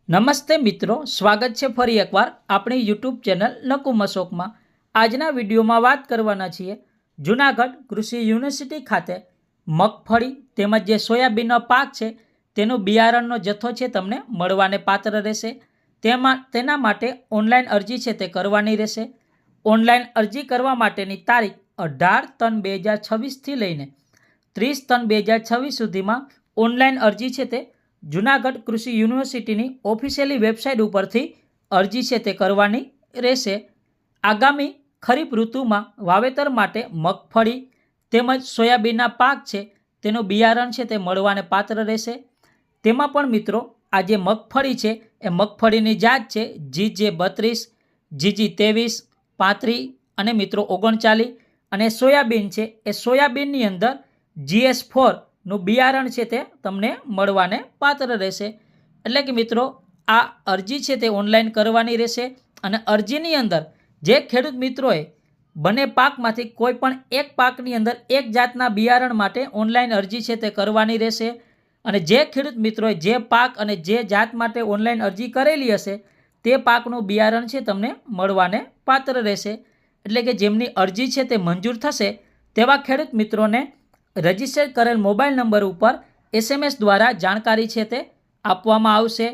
નમસ્તે મિત્રો, સ્વાગત છે ફરી એકવાર આપણી યુટ્યુબ ચેનલ નકુમ અશોકમાં। આજના વિડીયોમાં વાત કરવાના છીએ જૂનાગઢ કૃષિ યુનિવર્સિટી ખાતે મગફળી તેમજ જે સોયાબીનનો પાક છે તેનું બિયારણનો જથ્થો છે તમને મળવાને પાત્ર રહેશે। તેના માટે ઓનલાઈન અરજી છે તે કરવાની રહેશે। ઓનલાઈન અરજી કરવા માટેની તારીખ 18/3/2026થી લઈને 30/3/2026 સુધીમાં ઓનલાઈન અરજી છે તે જૂનાગઢ કૃષિ યુનિવર્સિટીની ઓફિશિયલી વેબસાઇટ ઉપરથી અરજી છે તે કરવાની રહેશે। આગામી ખરીફ ઋતુમાં વાવેતર માટે મગફળી તેમજ સોયાબીનના પાક છે તેનું બિયારણ છે તે મળવાને પાત્ર રહેશે। તેમાં પણ મિત્રો આ જે મગફળી છે એ મગફળીની જાત છે GJ32, GG23, 35 અને મિત્રો 39, અને સોયાબીન છે એ સોયાબીનની અંદર GS4 નું બિયારણ છે તે તમને મળવાને પાત્ર રહેશે। એટલે કે મિત્રો આ અરજી છે તે ઓનલાઈન કરવાની રહેશે। અને અરજીની અંદર જે ખેડૂત મિત્રોએ બંને પાકમાંથી કોઈ પણ એક પાકની અંદર એક જાતના બિયારણ માટે ઓનલાઈન અરજી છે તે કરવાની રહેશે। અને જે ખેડૂત મિત્રોએ જે પાક અને જે જાત માટે ઓનલાઈન અરજી કરેલી હશે તે પાકનું બિયારણ છે તમને મળવાને પાત્ર રહેશે। એટલે કે જેમની અરજી છે તે મંજૂર થશે તેવા ખેડૂત મિત્રોને રજીસ્ટર કરેલ મોબાઈલ નંબર ઉપર SMS દ્વારા જાણકારી છે તે આપવામાં આવશે।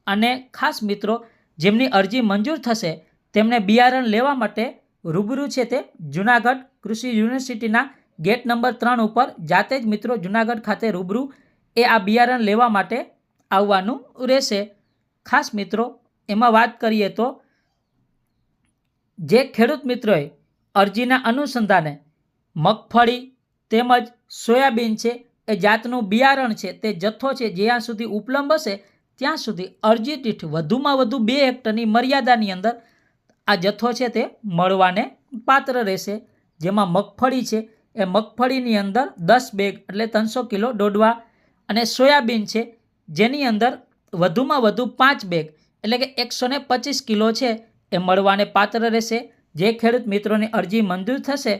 અને ખાસ મિત્રો જેમની અરજી મંજૂર થશે તેમને બિયારણ લેવા માટે રૂબરૂ છે તે જૂનાગઢ કૃષિ યુનિવર્સિટીના ગેટ નંબર 3 ઉપર જાતે જ મિત્રો જૂનાગઢ ખાતે રૂબરૂ આ બિયારણ લેવા માટે આવવાનું રહેશે। ખાસ મિત્રો એમાં વાત કરીએ તો જે ખેડૂત મિત્રોએ અરજીના અનુસંધાને મગફળી તેમજ સોયાબીન છે એ જાતનું બિયારણ છે તે જથ્થો છે જ્યાં સુધી ઉપલબ્ધ હશે ત્યાં સુધી અરજી દીઠ વધુમાં વધુ 2 હેક્ટરની મર્યાદાની અંદર આ જથ્થો છે તે મળવાને પાત્ર રહેશે। જેમાં મગફળી છે એ મગફળીની અંદર 10 બેગ એટલે 300 કિલો દોડવા, અને સોયાબીન છે જેની અંદર વધુમાં વધુ 5 બેગ એટલે કે 125 કિલો છે એ મળવાને પાત્ર રહેશે। જે ખેડૂત મિત્રોની અરજી મંજૂર થશે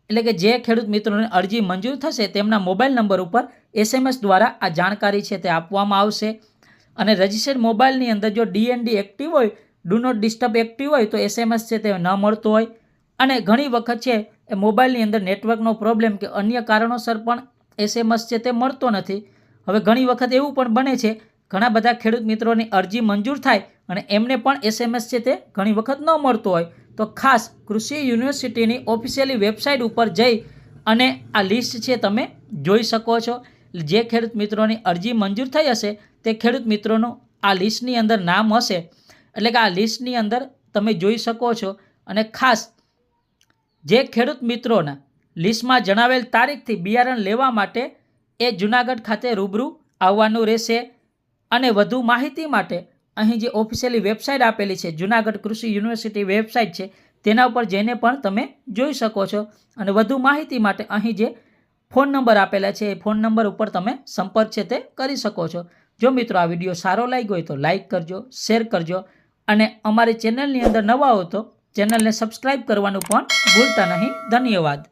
એટલે કે જે ખેડૂત મિત્રોને અરજી મંજૂર થશે તેમના મોબાઈલ નંબર ઉપર SMS દ્વારા આ જાણકારી છે તે આપવામાં આવશે। અને રજિસ્ટર્ડ મોબાઈલની અંદર જો DND એક્ટિવ હોય, ડુ નોટ ડિસ્ટર્બ એક્ટિવ હોય તો SMS છે તે ન મળતો હોય। અને ઘણી વખત છે એ મોબાઈલની અંદર નેટવર્કનો પ્રોબ્લેમ કે અન્ય કારણોસર પણ SMS છે તે મળતો નથી। હવે ઘણી વખત એવું પણ બને છે ઘણા બધા ખેડૂત મિત્રોની અરજી મંજૂર થાય અને એમને પણ SMS છે તે ઘણી વખત ન મળતો હોય તો ખાસ કૃષિ યુનિવર્સિટીની ઓફિશિયલી વેબસાઇટ ઉપર જઈ અને આ લિસ્ટ છે તમે જોઈ શકો છો। જે ખેડૂત મિત્રોની અરજી મંજૂર થઈ હશે તે ખેડૂત મિત્રોનું આ લિસ્ટની અંદર નામ હશે, એટલે કે આ લિસ્ટની અંદર તમે જોઈ શકો છો। અને ખાસ જે ખેડૂત મિત્રોના લિસ્ટમાં જણાવેલ તારીખથી બિયારણ લેવા માટે એ જૂનાગઢ ખાતે રૂબરૂ આવવાનું રહેશે। અને વધુ માહિતી માટે અહીં જે ઓફિશિયલી વેબસાઇટ આપેલી છે જૂનાગઢ કૃષિ યુનિવર્સિટી વેબસાઇટ છે તેના ઉપર જઈને પણ તમે જોઈ શકો છો। અને વધુ માહિતી માટે અહીં જે ફોન નંબર આપેલા છે એ ફોન નંબર ઉપર તમે સંપર્ક છે તે કરી શકો છો। જો મિત્રો આ વિડીયો સારો લાગ્યો હોય તો લાઇક કરજો, શેર કરજો, અને અમારી ચેનલની અંદર નવા હો તો ચેનલને સબસ્ક્રાઈબ કરવાનું પણ ભૂલતા નહીં। ધન્યવાદ।